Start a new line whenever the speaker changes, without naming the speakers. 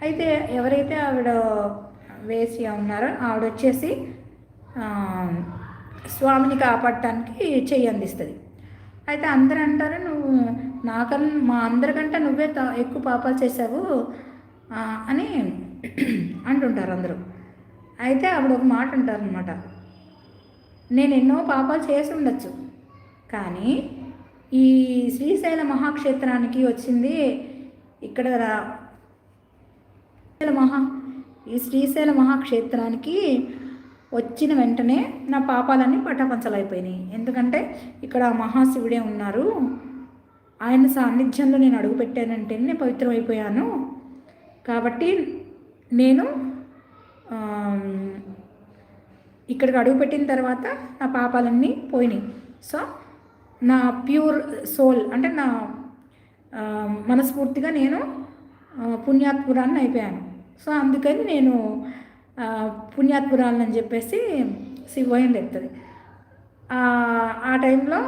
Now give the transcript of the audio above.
అయితే ఎవరైతే ఆవిడ వేసి ఉన్నారో ఆవిడ వచ్చేసి స్వామిని కాపాడటానికి చెయ్యి అందిస్తుంది. అయితే అందరూ అంటారు, నువ్వు నాకన్నా మా అందరికంటే నువ్వే ఎక్కువ పాపాలు చేసావు అని అంటుంటారు అందరూ. అయితే ఆవిడ ఒక మాట అంటారు అనమాట, నేను ఎన్నో పాపాలు చేసి ఉండొచ్చు, కానీ ఈ శ్రీశైల మహాక్షేత్రానికి వచ్చింది ఇక్కడ ఈ శ్రీశైల మహాక్షేత్రానికి వచ్చిన వెంటనే నా పాపాలన్నీ పటాపంచలైపోయినాయి. ఎందుకంటే ఇక్కడ మహాశివుడే ఉన్నారు, ఆయన సాన్నిధ్యంలో నేను అడుగుపెట్టానంటే నేను పవిత్రమైపోయాను. కాబట్టి నేను ఇక్కడికి అడుగుపెట్టిన తర్వాత నా పాపాలన్నీ పోయినాయి. సో నా ప్యూర్ సోల్ అంటే నా మనస్ఫూర్తిగా నేను పుణ్యాత్పురాన్ని అయిపోయాను. సో అందుకని నేను పుణ్యాత్పురాలని చెప్పేసి శివోయం చెప్తుంది. ఆ టైంలో